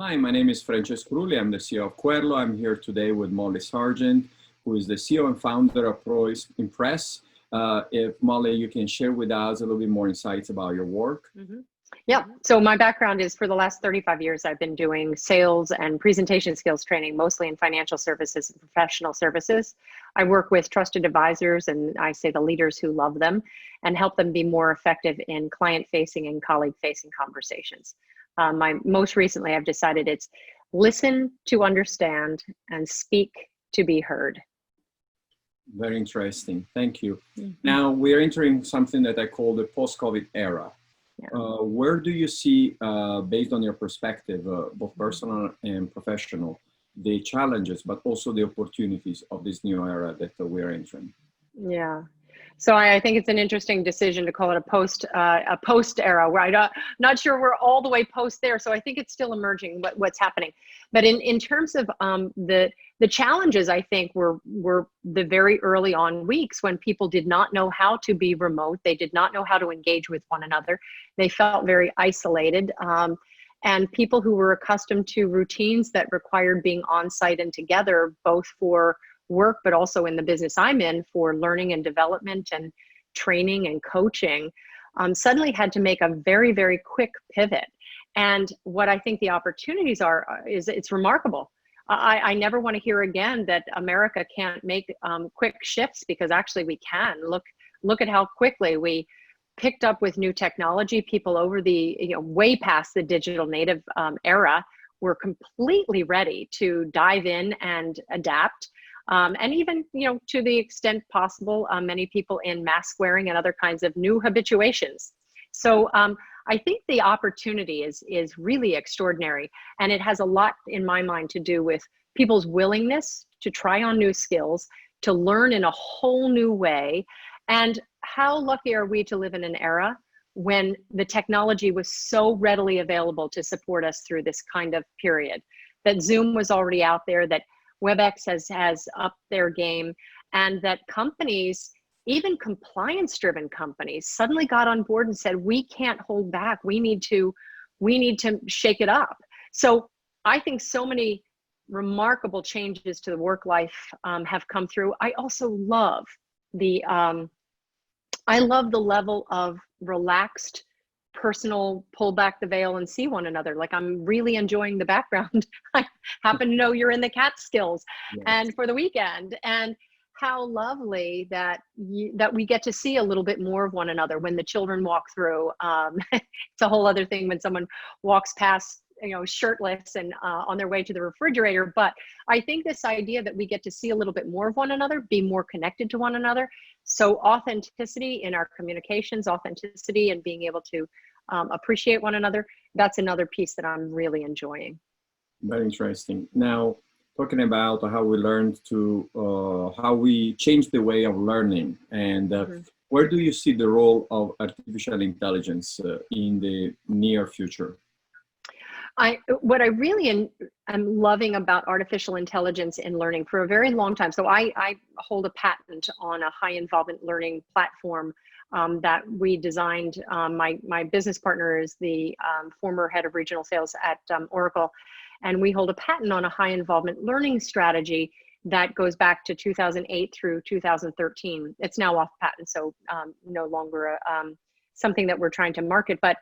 Hi, my name is Francesco Rulli. I'm the CEO of Querlo. I'm here today with Molly Sargent, who is the CEO and founder of ProImpress. If Molly, you can share with us a little bit more insights about your work. Yeah, so my background is for the last 35 years, I've been doing sales and presentation skills training, mostly in financial services and professional services. I work with trusted advisors, and I say the leaders who love them, and help them be more effective in client-facing and colleague-facing conversations. Most recently, I've decided it's listen to understand and speak to be heard. Very interesting. Thank you. Now, we're entering something that I call the post-COVID era. Where do you see, based on your perspective, both personal and professional, the challenges, but also the opportunities of this new era that we're entering? Yeah. So I think it's an interesting decision to call it a post era, where I'm not sure we're all the way post there. So I think it's still emerging what's happening. But in terms of the challenges, I think were the very early on weeks when people did not know how to be remote. They did not know how to engage with one another. They felt very isolated. And people who were accustomed to routines that required being on site and together, both for work, but also in the business I'm in for learning and development and training and coaching, suddenly had to make a very, very quick pivot. And what I think the opportunities are, is it's remarkable. I never want to hear again that America can't make quick shifts, because actually we can. Look at how quickly we picked up with new technology. People over the, way past the digital native era were completely ready to dive in and adapt. And even, to the extent possible, many people in mask wearing and other kinds of new habituations. So I think the opportunity is really extraordinary. And it has a lot, in my mind, to do with people's willingness to try on new skills, to learn in a whole new way. And how lucky are we to live in an era when the technology was so readily available to support us through this kind of period, that Zoom was already out there, that WebEx has upped their game, and that companies, even compliance-driven companies, suddenly got on board and said, we can't hold back. We need to shake it up. So I think so many remarkable changes to the work life have come through. I also love the level of relaxed personal pull back the veil and see one another. Like, I'm really enjoying the background. I happen to know you're in the Catskills, yes, and for the weekend, and how lovely that we get to see a little bit more of one another when the children walk through. It's a whole other thing when someone walks past, shirtless and on their way to the refrigerator. But I think this idea that we get to see a little bit more of one another, be more connected to one another. So authenticity in our communications, authenticity and being able to appreciate one another, that's another piece that I'm really enjoying. Very interesting. Now, talking about how we learned to, how we changed the way of learning, and where do you see the role of artificial intelligence in the near future? What I really am loving about artificial intelligence in learning for a very long time. So I hold a patent on a high involvement learning platform that we designed. My business partner is the former head of regional sales at Oracle. And we hold a patent on a high involvement learning strategy that goes back to 2008 through 2013. It's now off patent, so no longer something that we're trying to market. But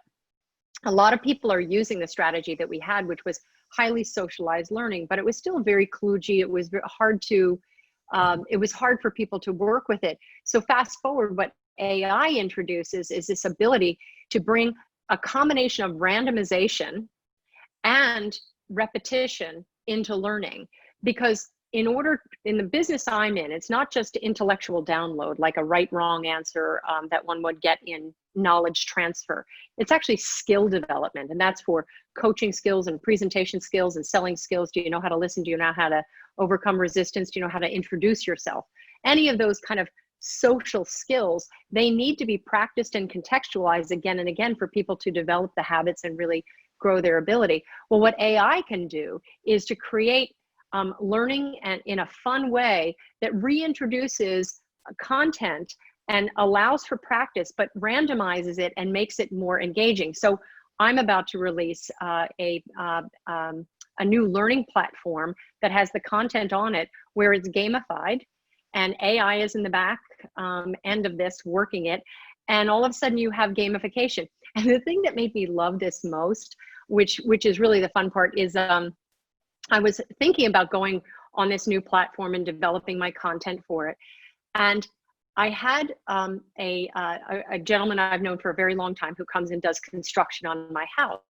a lot of people are using the strategy that we had, which was highly socialized learning, but it was still very kludgy. It was hard to, it was hard for people to work with it. So fast forward, what AI introduces is this ability to bring a combination of randomization and repetition into learning. Because in the business I'm in, it's not just intellectual download, like a right, wrong answer that one would get in knowledge transfer. It's actually skill development, and that's for coaching skills and presentation skills and selling skills. Do you know how to listen? Do you know how to overcome resistance? Do you know how to introduce yourself? Any of those kind of social skills, they need to be practiced and contextualized again and again for people to develop the habits and really grow their ability. Well, what AI can do is to create learning and in a fun way that reintroduces content and allows for practice, but randomizes it and makes it more engaging. So I'm about to release a new learning platform that has the content on it where it's gamified, and AI is in the back end of this working it. And all of a sudden you have gamification. And the thing that made me love this most, which is really the fun part, is I was thinking about going on this new platform and developing my content for it. And I had a gentleman I've known for a very long time who comes and does construction on my house.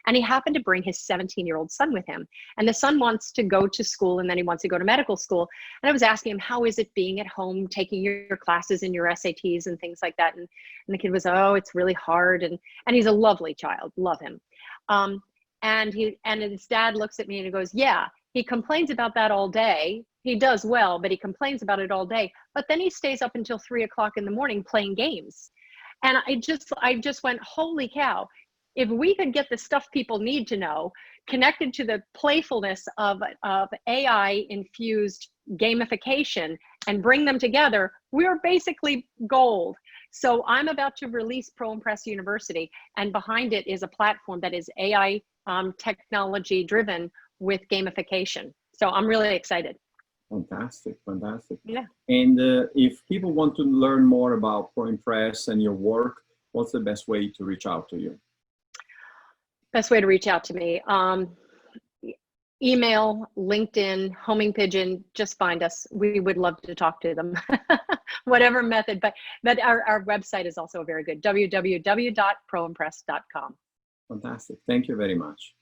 And he happened to bring his 17-year-old son with him. And the son wants to go to school, and then he wants to go to medical school. And I was asking him, how is it being at home, taking your classes and your SATs and things like that? And the kid was, oh, it's really hard. And he's a lovely child, love him. And his dad looks at me and he goes, yeah, he complains about that all day. He does well, but he complains about it all day. But then he stays up until 3 o'clock in the morning playing games. And I just went, holy cow. If we could get the stuff people need to know connected to the playfulness of AI infused gamification and bring them together, we're basically gold. So I'm about to release ProImpress University, and behind it is a platform that is AI technology driven with gamification. So I'm really excited. Fantastic, fantastic. Yeah. And if people want to learn more about ProImpress and your work, what's the best way to reach out to you? Best way to reach out to me, email, LinkedIn, homing pigeon, just find us. We would love to talk to them, whatever method, but our website is also very good, www.proimpress.com. Fantastic. Thank you very much.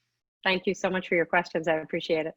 Thank you so much for your questions. I appreciate it.